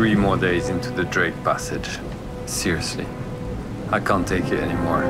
3 more days into the Drake Passage. Seriously, I can't take it anymore.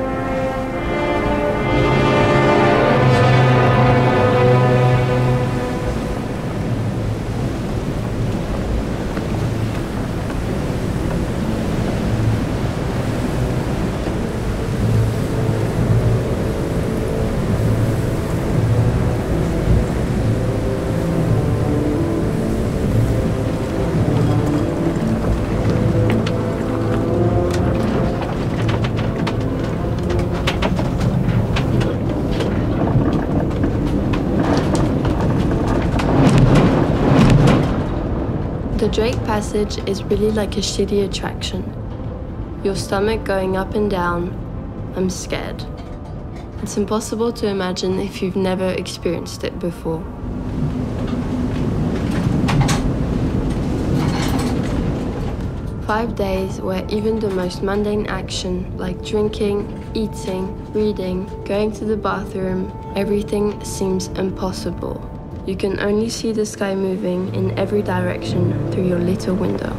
The Drake Passage is really like a shitty attraction. Your stomach going up and down. I'm scared. It's impossible to imagine if you've never experienced it before. Five days where even the most mundane action, like drinking, eating, reading, going to the bathroom, everything seems impossible. You can only see the sky moving in every direction through your little window.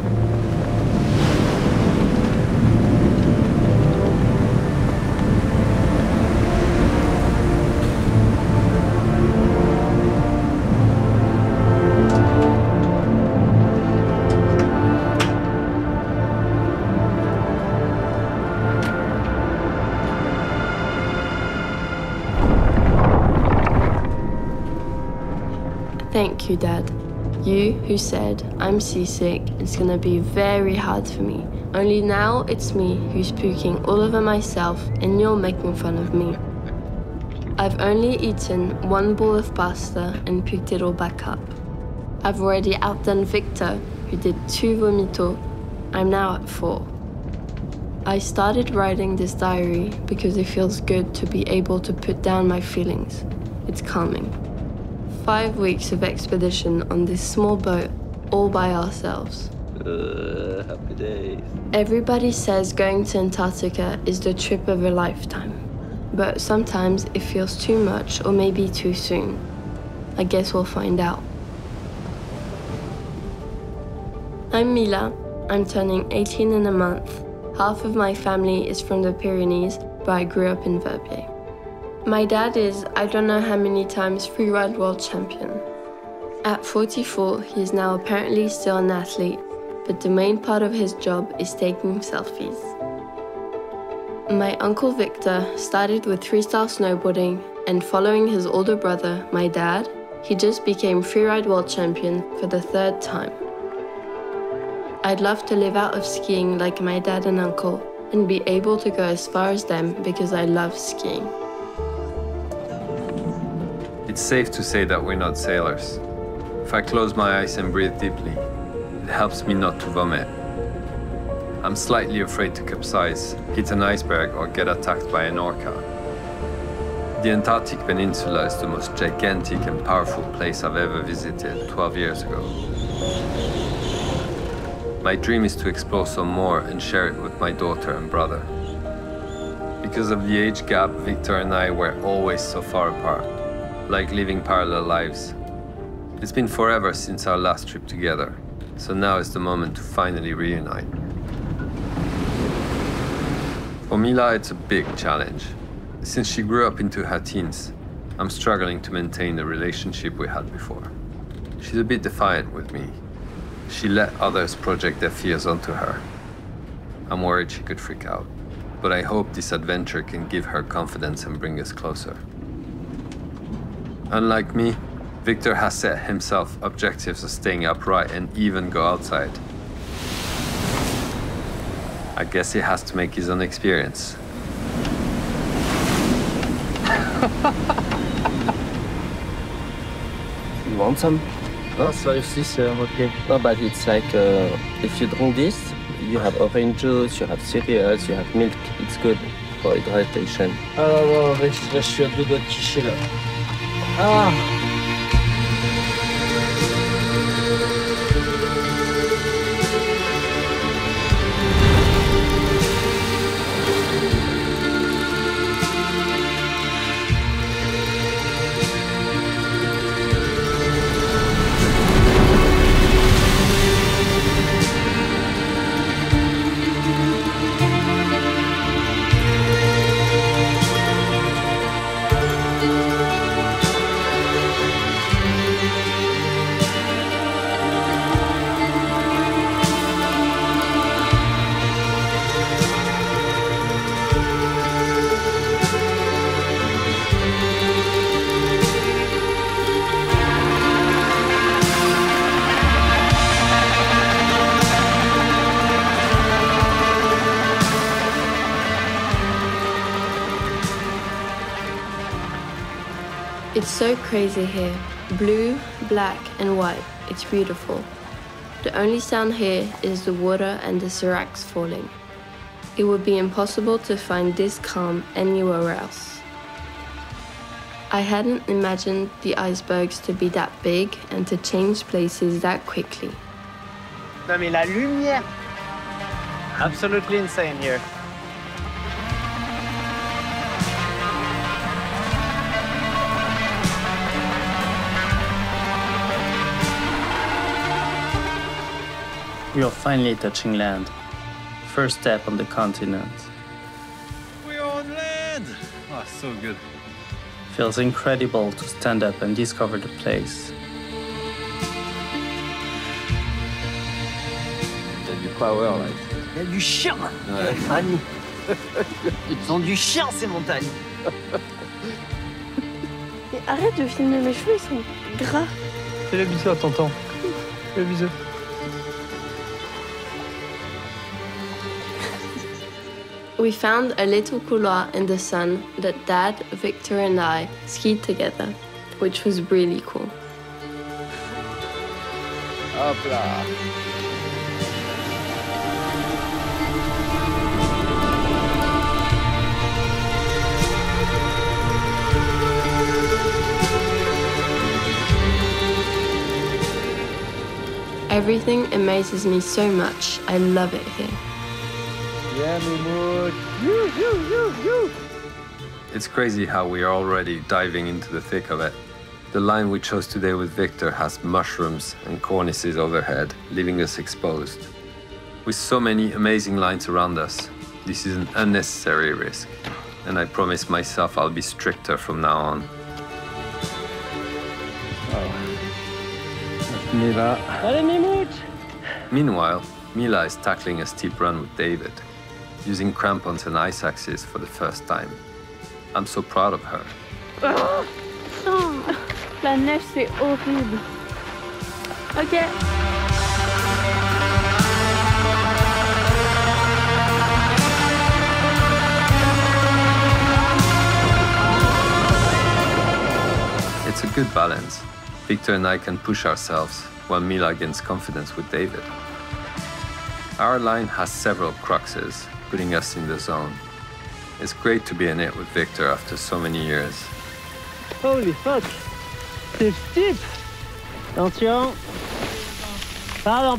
Thank you, Dad. You who said I'm seasick, it's gonna be very hard for me. Only now it's me who's puking all over myself and you're making fun of me. I've only eaten 1 bowl of pasta and puked it all back up. I've already outdone Victor, who did 2 vomito. I'm now at 4. I started writing this diary because it feels good to be able to put down my feelings. It's calming. 5 weeks of expedition on this small boat, all by ourselves. Happy days. Everybody says going to Antarctica is the trip of a lifetime. But sometimes it feels too much or maybe too soon. I guess we'll find out. I'm Mila. I'm turning 18 in a month. Half of my family is from the Pyrenees, but I grew up in Verbier. My dad is, I don't know how many times, freeride world champion. At 44, he is now apparently still an athlete, but the main part of his job is taking selfies. My uncle Victor started with freestyle snowboarding, and following his older brother, my dad, he just became freeride world champion for the 3rd time. I'd love to live out of skiing like my dad and uncle, and be able to go as far as them because I love skiing. It's safe to say that we're not sailors. If I close my eyes and breathe deeply, it helps me not to vomit. I'm slightly afraid to capsize, hit an iceberg, or get attacked by an orca. The Antarctic Peninsula is the most gigantic and powerful place I've ever visited 12 years ago. My dream is to explore some more and share it with my daughter and brother. Because of the age gap, Victor and I were always so far apart, like living parallel lives. It's been forever since our last trip together, so now is the moment to finally reunite. For Mila, it's a big challenge. Since she grew up into her teens, I'm struggling to maintain the relationship we had before. She's a bit defiant with me. She let others project their fears onto her. I'm worried she could freak out, but I hope this adventure can give her confidence and bring us closer. Unlike me, Victor has set himself objectives of staying upright and even go outside. I guess he has to make his own experience. You want some? No, seriously, sir, okay. No, but it's like, if you drink this, you have orange juice, you have cereals, you have milk. It's good for hydration. Ah non, non, je suis à 2 doigts de chicher là. Ah! It's so crazy here. Blue, black, and white. It's beautiful. The only sound here is the water and the seracs falling. It would be impossible to find this calm anywhere else. I hadn't imagined the icebergs to be that big and to change places that quickly. Non mais la lumière! Absolutely insane here. We are finally touching land. First step on the continent. We're on land! Oh, so good. Feels incredible to stand up and discover the place. Il y a du power, là. Il y a du chien! Ouais. Annie. Ils ont du chien, ces montagnes. Mais arrête de filmer mes cheveux, ils sont gras. Fais le bisou à tonton. Fais le bisou. We found a little couloir in the sun that Dad, Victor, and I skied together, which was really cool. Hop là! Everything amazes me so much. I love it here. It's crazy how we are already diving into the thick of it. The line we chose today with Victor has mushrooms and cornices overhead, leaving us exposed. With so many amazing lines around us, this is an unnecessary risk, and I promise myself I'll be stricter from now on. Mila. Allez, Mimouche! Meanwhile, Mila is tackling a steep run with David, using crampons and ice axes for the first time. I'm so proud of her. Oh, la neige, c'est horrible. Ok. It's a good balance. Victor and I can push ourselves, while Mila gains confidence with David. Our line has several cruxes, putting us in the zone. It's great to be in it with Victor after so many years. Holy fuck! C'est steep! Attention! Pardon.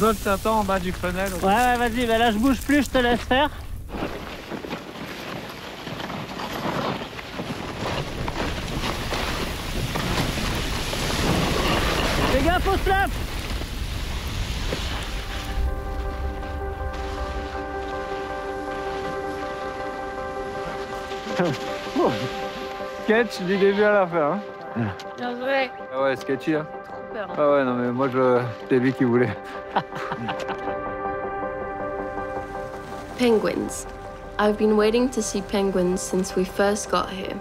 Bob t'attend en bas du funnel. Ouais, vas-y, bah là je bouge plus, je te laisse faire. Fais gaffe au slap! Sketch du début à la fin. Hein. Bien joué. Ah ouais, sketchy là. Super. Ah ouais, non mais moi c'est lui qui voulait. Penguins. I've been waiting to see penguins since we first got here.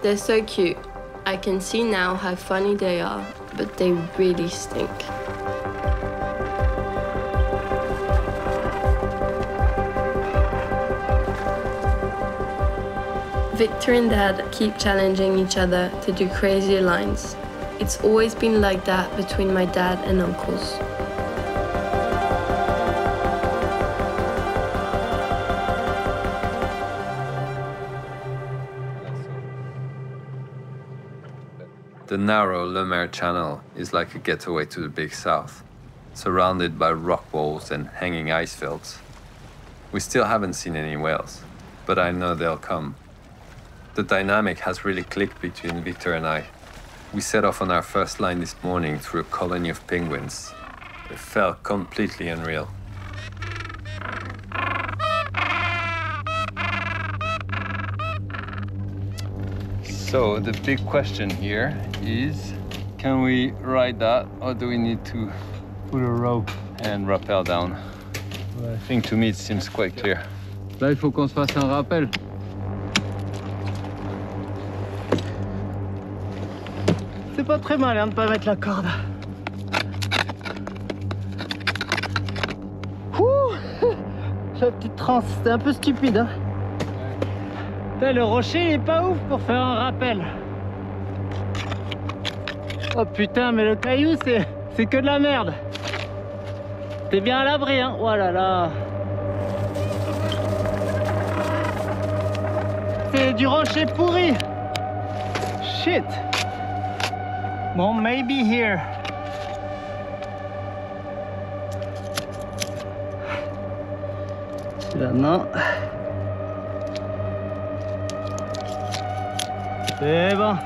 They're so cute. I can see now how funny they are, but they really stink. Victor and Dad keep challenging each other to do crazier lines. It's always been like that between my dad and uncles. The narrow Le Maire Channel is like a getaway to the Big South, surrounded by rock walls and hanging ice fields. We still haven't seen any whales, but I know they'll come. The dynamic has really clicked between Victor and I. We set off on our first line this morning through a colony of penguins. It felt completely unreal. So the big question here is, can we ride that, or do we need to put a rope and rappel down? Well, I think to me it seems quite clear. Là il faut qu'on se fasse un rappel. C'est pas très mal hein, de pas mettre la corde. Ouh, la petite transe, c'était un peu stupide. Hein. Putain, le rocher il est pas ouf pour faire un rappel. Oh putain, mais le caillou c'est que de la merde. T'es bien à l'abri, hein. Oh là là. C'est du rocher pourri. Shit. Bon, maybe here. Là, non. C'est bon.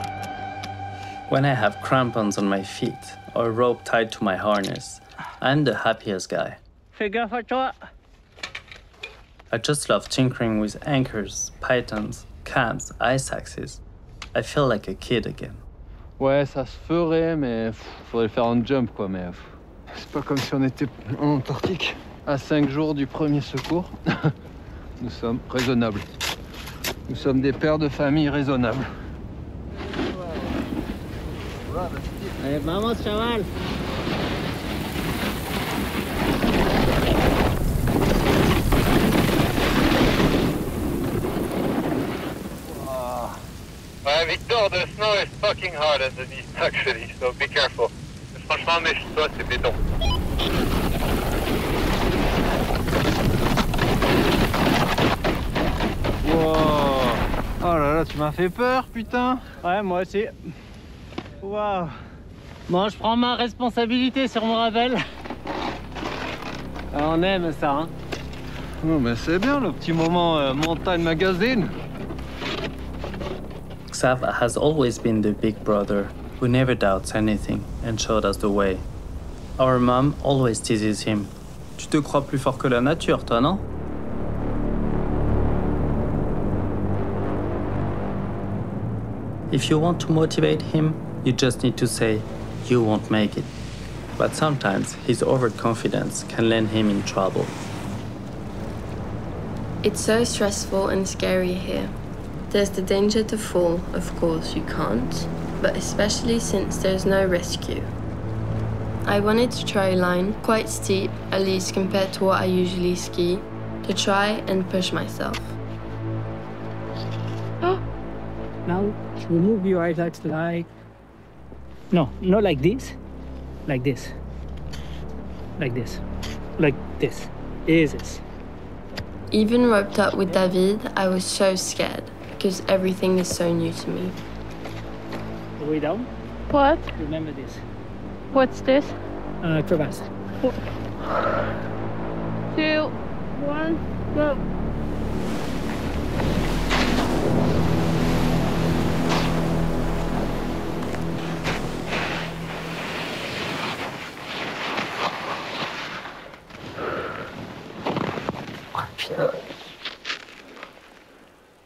When I have crampons on my feet or a rope tied to my harness, I'm the happiest guy. Fais gaffe à toi. I just love tinkering with anchors, pythons, cabs, ice axes. I feel like a kid again. Ouais, ça se ferait, mais faudrait le faire en jump, quoi. Mais c'est pas comme si on était en Antarctique. À 5 jours du premier secours, nous sommes raisonnables. Nous sommes des pères de famille raisonnables. Allez, vamos, chaval. Victor, the snow is fucking hard underneath actually, so be careful. Franchement, méfie-toi, c'est béton. Wow. Oh là là, tu m'as fait peur, putain. Ouais, moi aussi. Waouh. Bon, je prends ma responsabilité sur mon rappel. On aime ça, hein. Non, mais c'est bien le petit moment montagne magazine. Xav has always been the big brother who never doubts anything and showed us the way. Our mom always teases him. Tu te crois plus fort que la nature, toi, non? If you want to motivate him, you just need to say, you won't make it. But sometimes his overconfidence can land him in trouble. It's so stressful and scary here. There's the danger to fall, of course you can't, but especially since there's no rescue. I wanted to try a line, quite steep, at least compared to what I usually ski, to try and push myself. Now remove your eyelids like... No, not like this. Like this. Like this. Like this. Easy. Even roped up with David, I was so scared, because everything is so new to me. The way down. What? Remember this. What's this? Crevasse. 2, 1, go.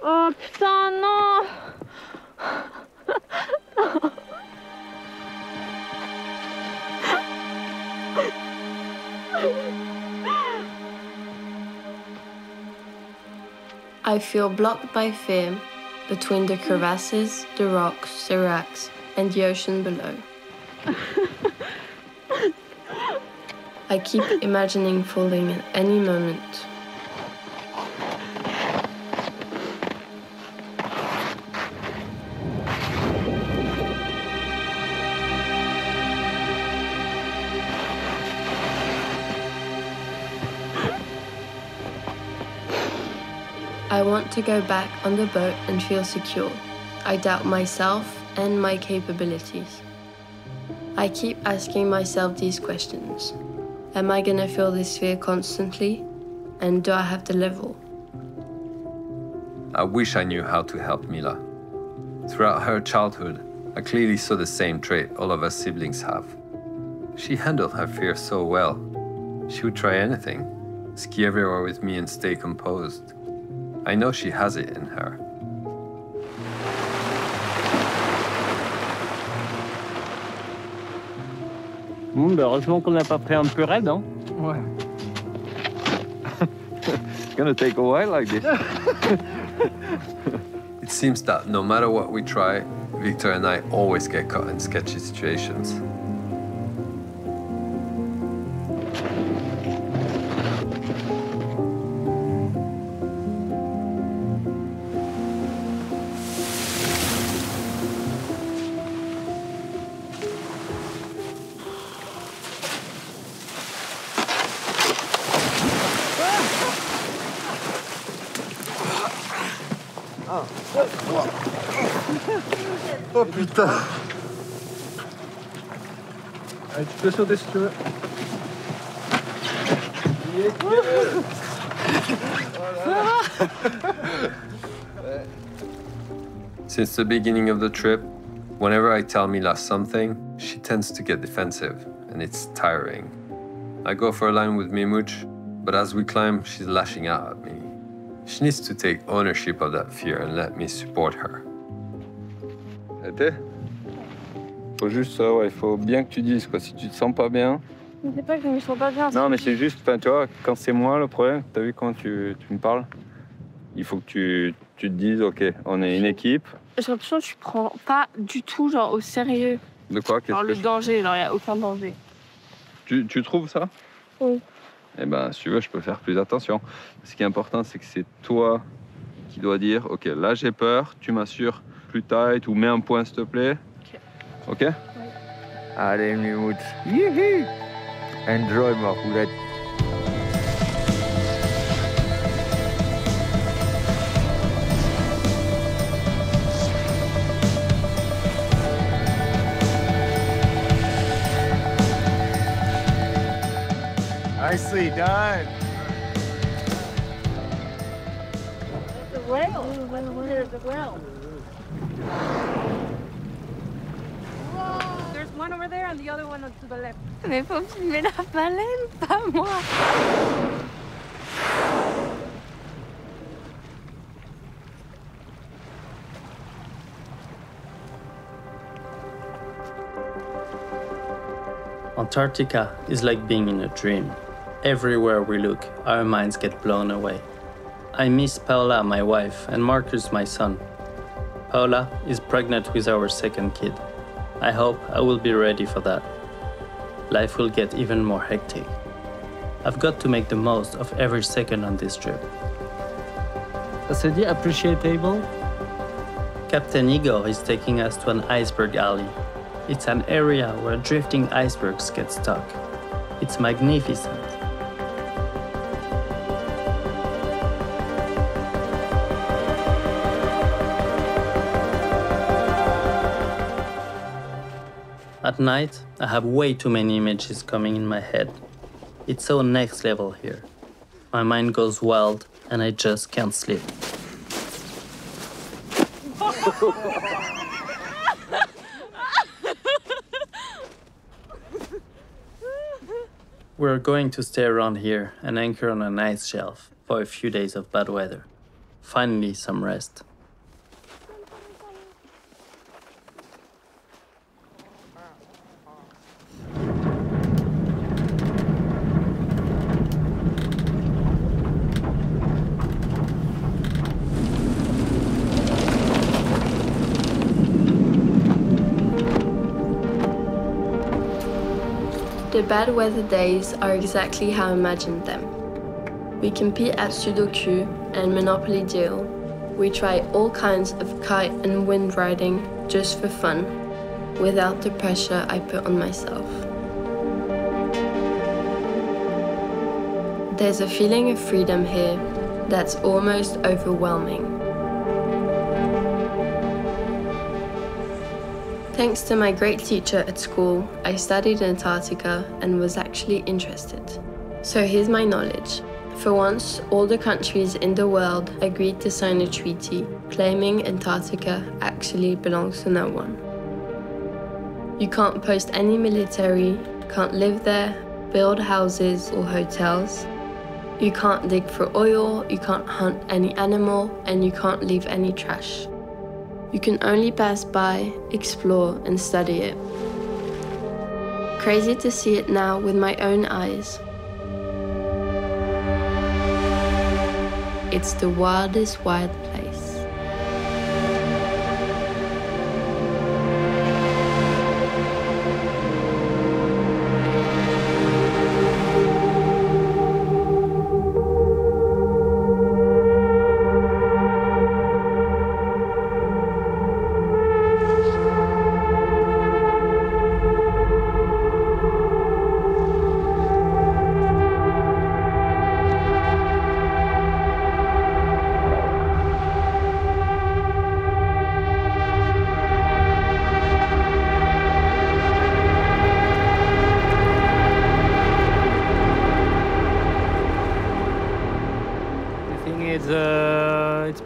Oh putain, non! I feel blocked by fear between the crevasses, the rocks, seracs, and the ocean below. I keep imagining falling at any moment. I want to go back on the boat and feel secure. I doubt myself and my capabilities. I keep asking myself these questions. Am I gonna feel this fear constantly? And do I have the level? I wish I knew how to help Mila. Throughout her childhood, I clearly saw the same trait all of her siblings have. She handled her fear so well. She would try anything, ski everywhere with me and stay composed. I know she has it in her. Heureusement qu'on n'a pas pris un peu raide, hein? Ouais. It's gonna take a while like this. It seems that no matter what we try, Victor and I always get caught in sketchy situations. Oh putain. Allez, tu peux sauter si tu veux. Since the beginning of the trip, whenever I tell Mila something, she tends to get defensive, and it's tiring. I go for a line with Mimouch, but as we climb, she's lashing out at me. She needs to take ownership of that fear and let me support her. Arrêtez. Faut juste ça, ouais, il faut bien que tu dises, quoi. Si tu te sens pas bien. Mais c'est pas que je me sens pas bien. Non, mais c'est juste, tu vois, quand c'est moi le problème, t'as vu quand tu me parles, il faut que tu te dises, ok, on est une équipe. J'ai l'impression que tu prends pas du tout genre au sérieux. De quoi? Genre le danger, genre il n'y a aucun danger. Tu trouves ça? Oui. Eh ben, si tu veux, je peux faire plus attention. Ce qui est important, c'est que c'est toi qui dois dire, ok, là j'ai peur, tu m'assures plus tight ou mets un point s'il te plaît. Ok? Oui. Allez, Mimouch. Youhou! Enjoy ma roulette. Nicely done. The whale. There's the whale. There's one over there and the other one to the left. Mais faut filmer la baleine, pas moi. Antarctica is like being in a dream. Everywhere we look, our minds get blown away. I miss Paola, my wife, and Marcus, my son. Paola is pregnant with our second kid. I hope I will be ready for that. Life will get even more hectic. I've got to make the most of every second on this trip. Ça se dit appreciable? Captain Igor is taking us to an iceberg alley. It's an area where drifting icebergs get stuck. It's magnificent. At night, I have way too many images coming in my head. It's so next level here. My mind goes wild and I just can't sleep. We're going to stay around here and anchor on an ice shelf for a few days of bad weather. Finally, some rest. The bad weather days are exactly how I imagined them. We compete at Sudoku and Monopoly Deal. We try all kinds of kite and wind riding just for fun, without the pressure I put on myself. There's a feeling of freedom here that's almost overwhelming. Thanks to my great teacher at school, I studied Antarctica and was actually interested. So here's my knowledge. For once, all the countries in the world agreed to sign a treaty claiming Antarctica actually belongs to no one. You can't post any military, can't live there, build houses or hotels. You can't dig for oil, you can't hunt any animal, and you can't leave any trash. You can only pass by, explore, and study it. Crazy to see it now with my own eyes. It's the wildest wild place.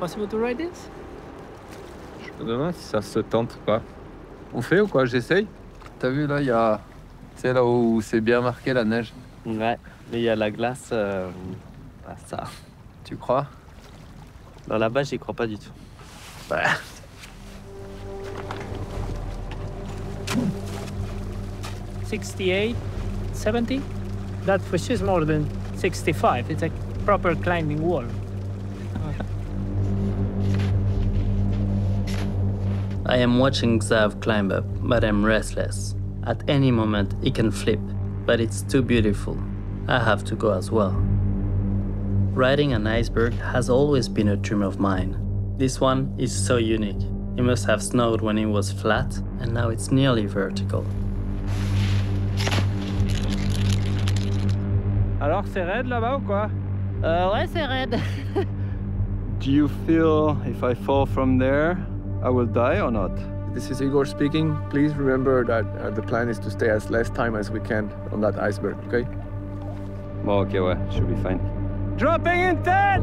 possible to ride this? Je me demande si ça se tente pas. On fait ou quoi? J'essaye? T'as vu là, il y a... Tu sais là où c'est bien marqué la neige? Ouais, mais il y a la glace, ça. Tu crois? Non, là-bas, j'y crois pas du tout. Bah. 68, 70? That for sure is more than 65. It's a proper climbing wall. I am watching Xav climb up, but I'm restless. At any moment, he can flip, but it's too beautiful. I have to go as well. Riding an iceberg has always been a dream of mine. This one is so unique. It must have snowed when it was flat, and now it's nearly vertical. Alors, c'est raide là-bas ou quoi? Ouais, c'est raide. Do you feel if I fall from there, I will die or not? This is Igor speaking. Please remember that the plan is to stay as less time as we can on that iceberg, okay? Bon, ok, ouais, should be fine. Dropping in 10!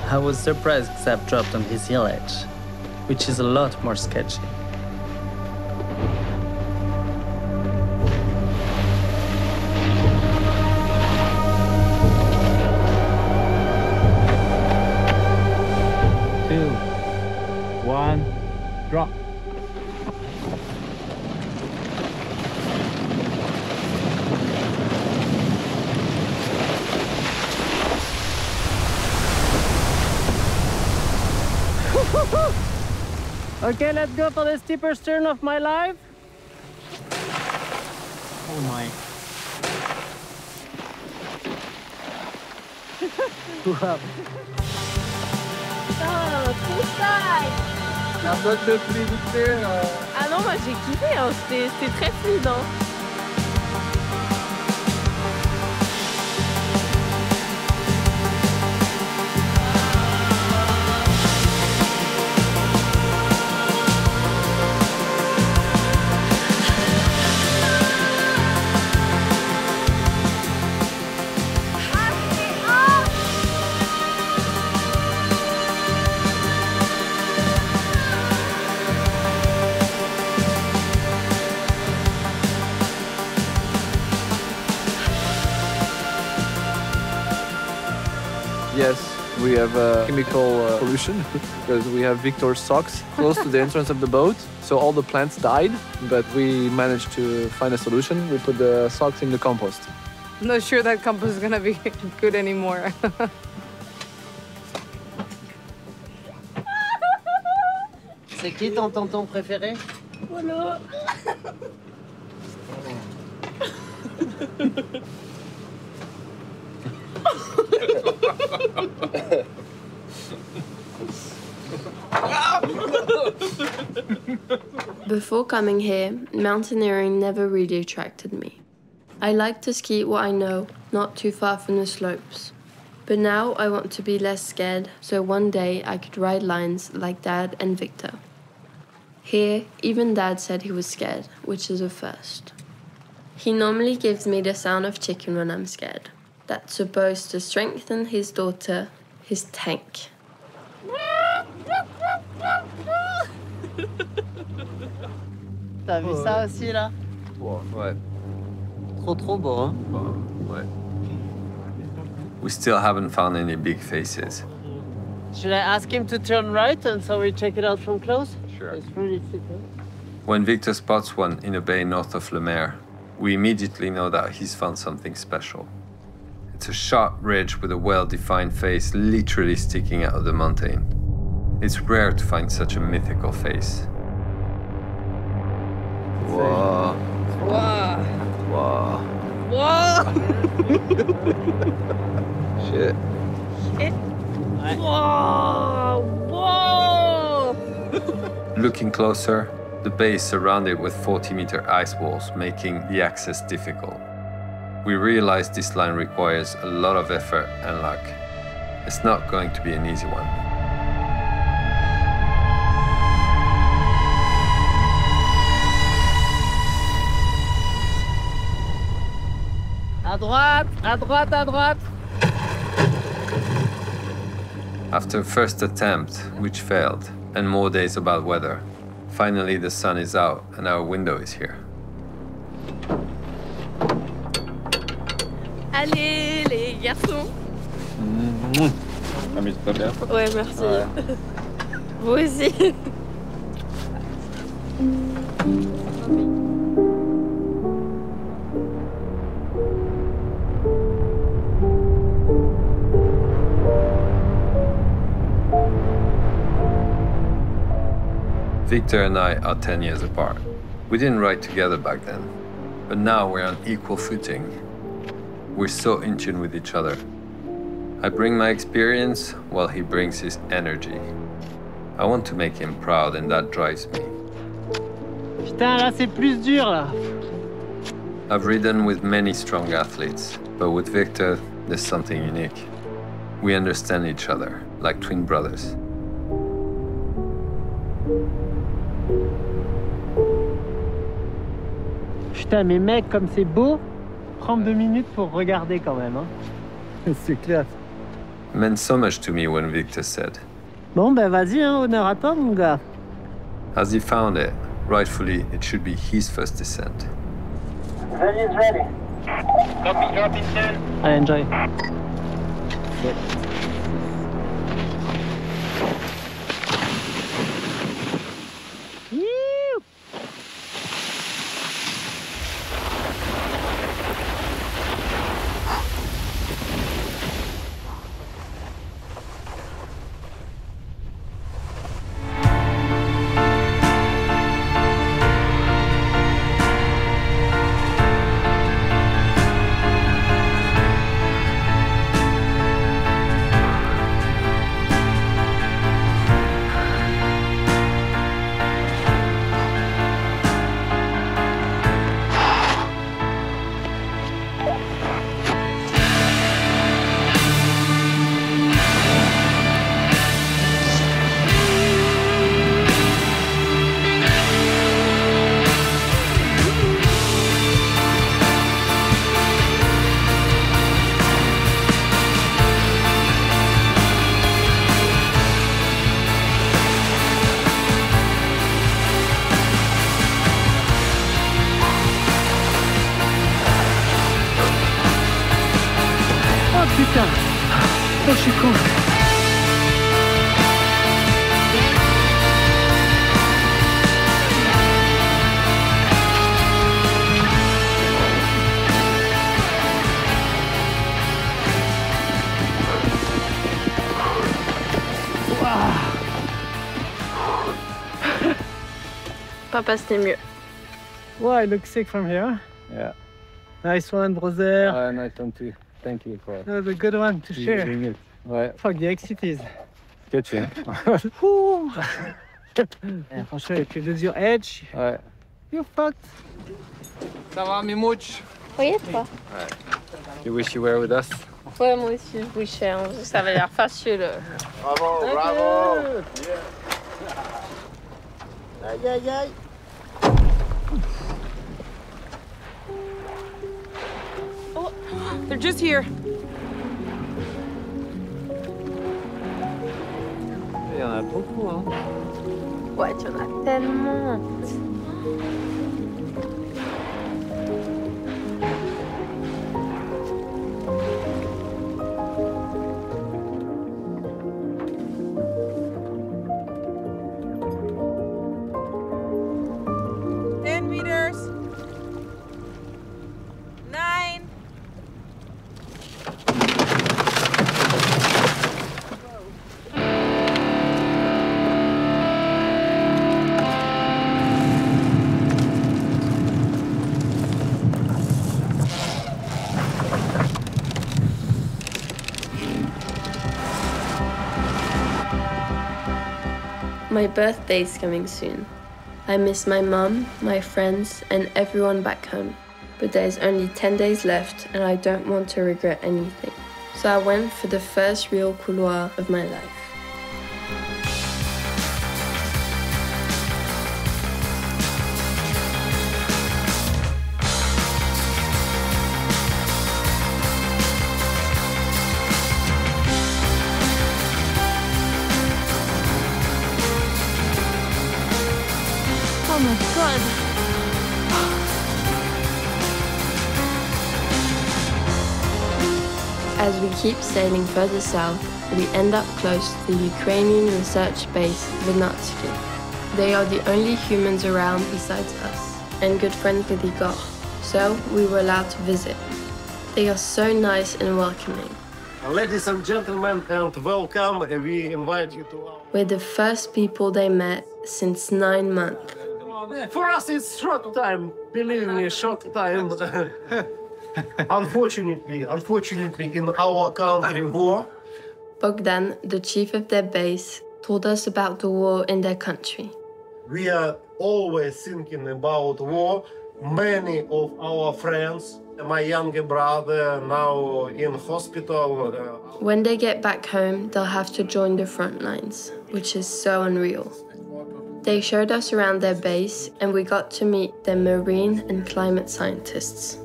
I was surprised Xav dropped on his hill edge, which is a lot more sketchy. Drop. Okay, let's go for the steepest turn of my life. Oh my. Wow. Oh, tout ça. Un peu de fluidité. Ah non, moi j'ai kiffé, hein. C'était très fluide. Hein. Yes, we have chemical pollution because we have Victor's socks close to the entrance of the boat. So all the plants died, but we managed to find a solution. We put the socks in the compost. I'm not sure that compost is gonna be good anymore. C'est qui ton tonton préféré? Voilà. Before coming here, mountaineering never really attracted me. I like to ski what I know, not too far from the slopes. But now I want to be less scared, so one day I could ride lines like Dad and Victor. Here, even Dad said he was scared, which is a first. He normally gives me the sound of chicken when I'm scared. That's supposed to strengthen his daughter, his tank. T'as vu ça aussi là? Ouais. Trop beau, hein? Ouais. We still haven't found any big faces. Should I ask him to turn right and so we check it out from close? Sure. It's really super. When Victor spots one in a bay north of Le Maire, we immediately know that he's found something special. It's a sharp ridge with a well-defined face literally sticking out of the mountain. It's rare to find such a mythical face. Wow. Wow. Wow. Whoa! Shit. Whoa! Whoa! Looking closer, the bay is surrounded with 40-meter ice walls, making the access difficult. We realize this line requires a lot of effort and luck. It's not going to be an easy one. How droite, à droite, à droite. After first attempt, which failed, and more days of bad weather, finally the sun is out and our window is here. Allez, les garçons. Amuse-toi bien. Ouais, merci. Ouais. Vous aussi. Victor and I are 10 years apart. We didn't ride together back then, but now we're on equal footing. We're so in tune with each other. I bring my experience while he brings his energy. I want to make him proud and that drives me. Putain, là c'est plus dur là. I've ridden with many strong athletes, but with Victor, there's something unique. We understand each other, like twin brothers. Putain, mais mec, comme c'est beau, prends 2 minutes pour regarder quand même. Hein. C'est clair. It meant so much to me when Victor said, Bon, ben vas-y, hein, honneur à toi, mon gars. as he found it, rightfully, it should be his first descent. Ready is ready. Copy, dropping 10. I enjoy. Putain, oh, je suis con. Papa, c'était mieux. Wow, it looks sick from here. Yeah. Nice one, brother. Nice one too. Thank you for That was a good one to share. it. Ouais. Fuck, the exities. Sketchy, hein? Ouh. Yeah, franchement, if you lose your edge, Ouais. you're fucked. Ça va, Mimouch? Oui, toi? Ouais. You wish you were with us? Ouais, moi aussi, je bouchais. Hein. Ça avait l'air facile. Bravo, bravo. Aïe, aïe, aïe. Oh, they're just here. Il y en a beaucoup, hein? Ouais, tu en as tellement. My birthday's coming soon. I miss my mum, my friends, and everyone back home. But there's only 10 days left and I don't want to regret anything. So I went for the first real couloir of my life. God. As we keep sailing further south, we end up close to the Ukrainian research base Vernadsky. They are the only humans around besides us, and good friends with Igor, so we were allowed to visit. They are so nice and welcoming. Ladies and gentlemen, and welcome. We invite you to our... We're the first people they met since 9 months. For us, it's short time. Believe me, short time. Unfortunately, in our country, war. Bogdan, the chief of their base, told us about the war in their country. We are always thinking about war. Many of our friends, my younger brother now in hospital. When they get back home, they'll have to join the front lines, which is so unreal. They showed us around their base, and we got to meet their marine and climate scientists.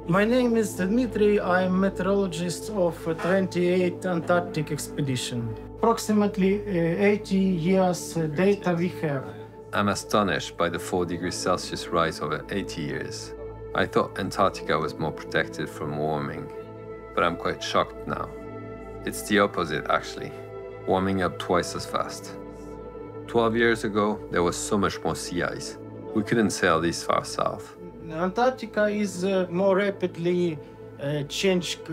My name is Dmitry. I'm meteorologist of 28th Antarctic expedition. Approximately 80 years data we have. I'm astonished by the 4 degrees Celsius rise over 80 years. I thought Antarctica was more protected from warming, but I'm quite shocked now. It's the opposite, actually, warming up twice as fast. 12 years ago, there was so much more sea ice. We couldn't sail this far south. Antarctica is more rapidly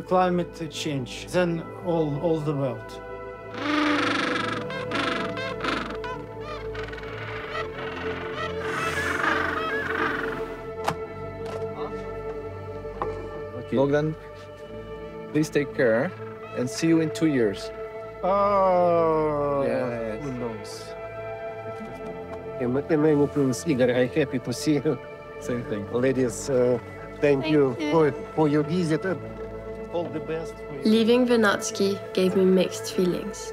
climate change than all the world. Bogdan, please take care and see you in 2 years. Oh, yes. Who knows? My name is Igor. I'm happy to see you. Same thing. Ladies, thank you for your visit. All the best. Leaving Vernadsky gave me mixed feelings.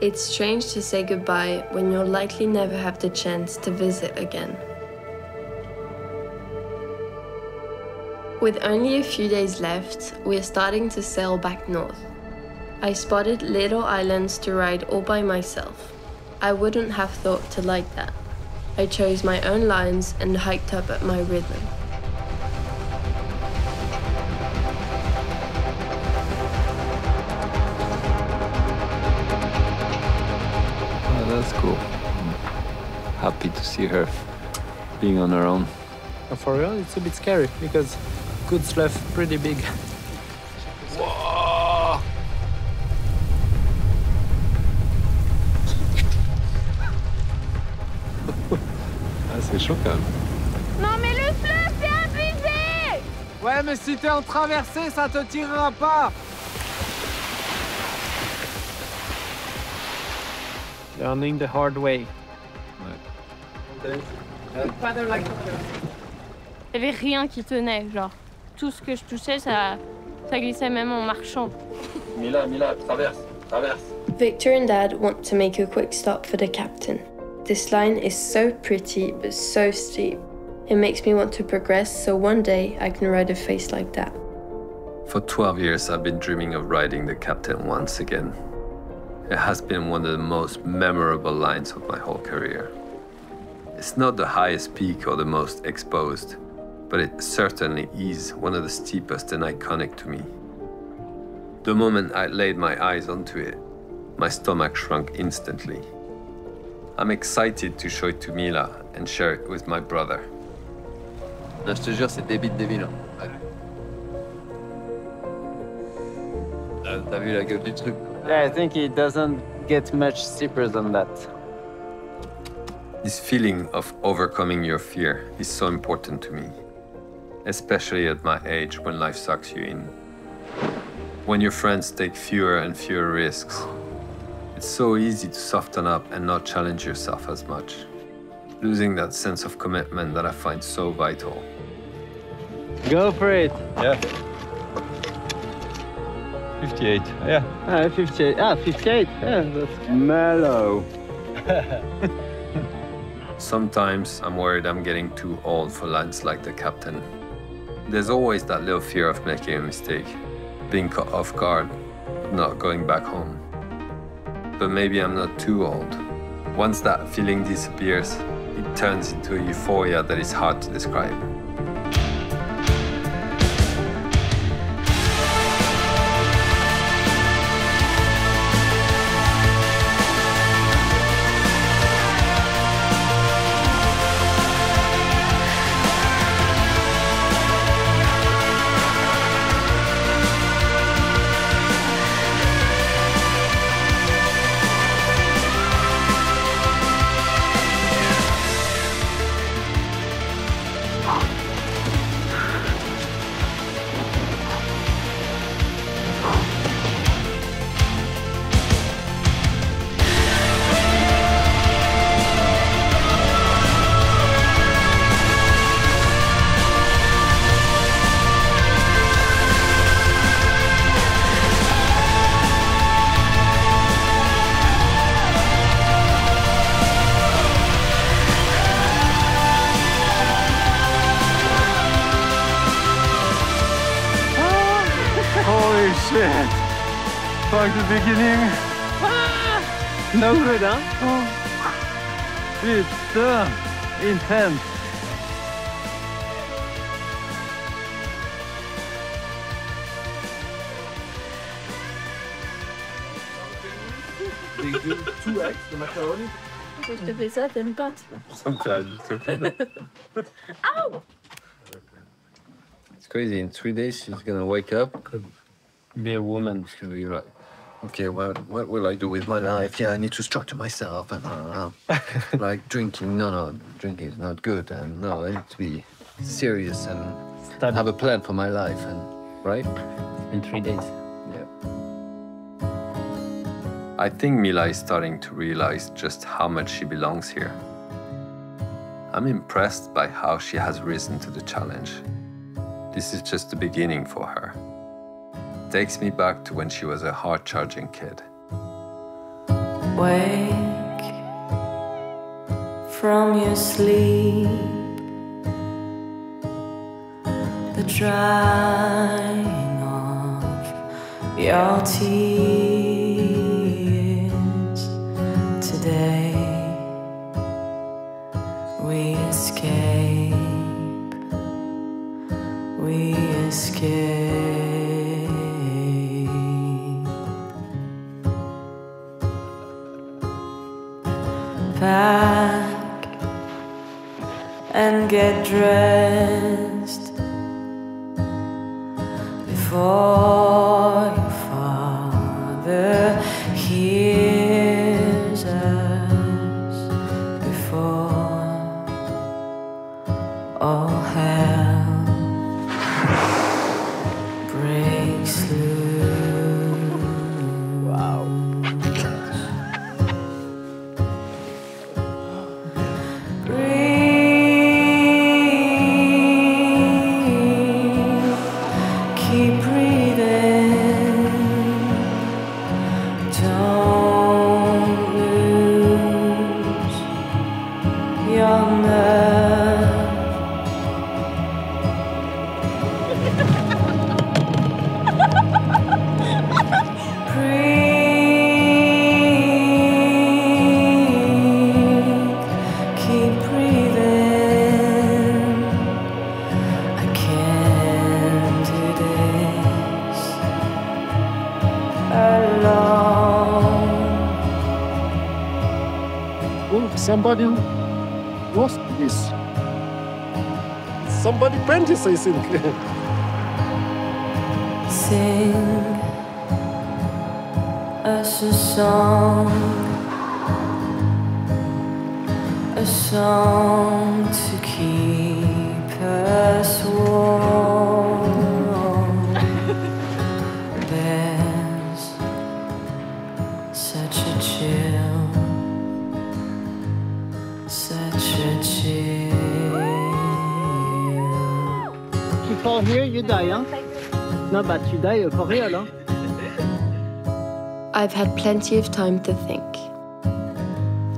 It's strange to say goodbye when you'll likely never have the chance to visit again. With only a few days left, we're starting to sail back north. I spotted little islands to ride all by myself. I wouldn't have thought to like that. I chose my own lines and hiked up at my rhythm. Oh, that's cool. I'm happy to see her being on her own. For real, it's a bit scary because Kud's left pretty big. Whoa! Ah, c'est chaud quand même. Non mais le fleuve, c'est abusé! Ouais, mais si t'es en traversée, ça te tirera pas. Learning the hard way. Il n'y avait rien qui tenait, genre. Tout ce que je touchais, ça glissait même en marchant. Mila, traverse. Victor and Dad want to make a quick stop for the captain. This line is so pretty, but so steep. It makes me want to progress, so one day I can ride a face like that. For 12 years, I've been dreaming of riding the Captain once again. It has been one of the most memorable lines of my whole career. It's not the highest peak or the most exposed, but it certainly is one of the steepest and iconic to me. The moment I laid my eyes onto it, my stomach shrunk instantly. I'm excited to show it to Mila and share it with my brother. Je te jure, c'est débile. Ouais. T'as vu la gueule du truc? Yeah, I think it doesn't get much steeper than that. This feeling of overcoming your fear is so important to me, especially at my age when life sucks you in. When your friends take fewer and fewer risks, it's so easy to soften up and not challenge yourself as much, losing that sense of commitment that I find so vital. Go for it. Yeah. 58, yeah. 58. 58. Yeah, that's mellow. Sometimes I'm worried I'm getting too old for lines like the Captain. There's always that little fear of making a mistake, being caught off guard, not going back home. But maybe I'm not too old. Once that feeling disappears, it turns into a euphoria that is hard to describe. Holy shit! Back to the beginning. No good, huh? Oh. Putain! Intense! They do 2x the macaroni. Je te fais ça, t'aimes pas? Ça me fait Ow! It's crazy. In 3 days, she's gonna wake up, be a woman. She's gonna be like, okay, what will I do with my life? Yeah, I need to structure myself. And like drinking, no, drinking is not good. And no, I need to be serious and have a plan for my life. And right? In 3 days. Yeah. I think Mila is starting to realize just how much she belongs here. I'm impressed by how she has risen to the challenge. This is just the beginning for her. It takes me back to when she was a hard-charging kid. Wake from your sleep, the drying of your tears. Today we escape, we escape. Pack and get dressed before your father hears us, before all hell breaks loose. Wow. Keep breathing, don't lose your nerve. Breathe, keep breathing. I can't do this alone. Oh, somebody lost this. Somebody panties, I think. Sing us a song to keep us warm. There's such a chill, such a chill. You fall here, you die, huh? No, but you die for real, huh? I've had plenty of time to think.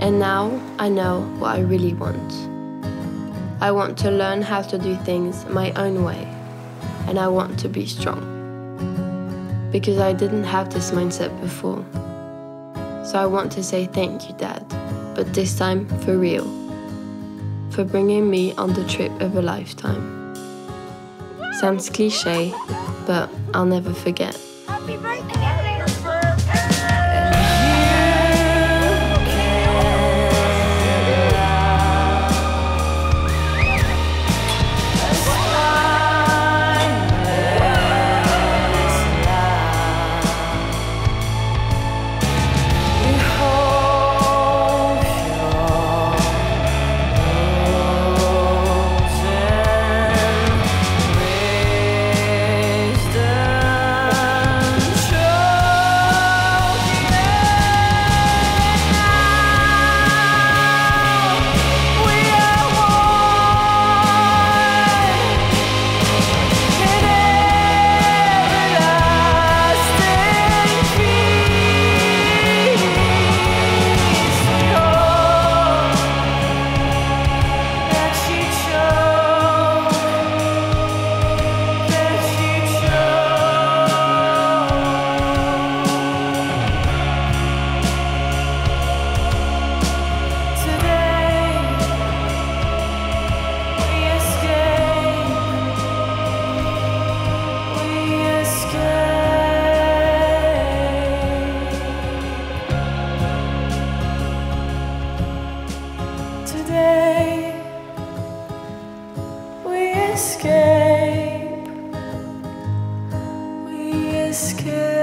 And now I know what I really want. I want to learn how to do things my own way. And I want to be strong. Because I didn't have this mindset before. So I want to say thank you, Dad. But this time for real. for bringing me on the trip of a lifetime. Sounds cliché, but I'll never forget. Happy birthday! Escape.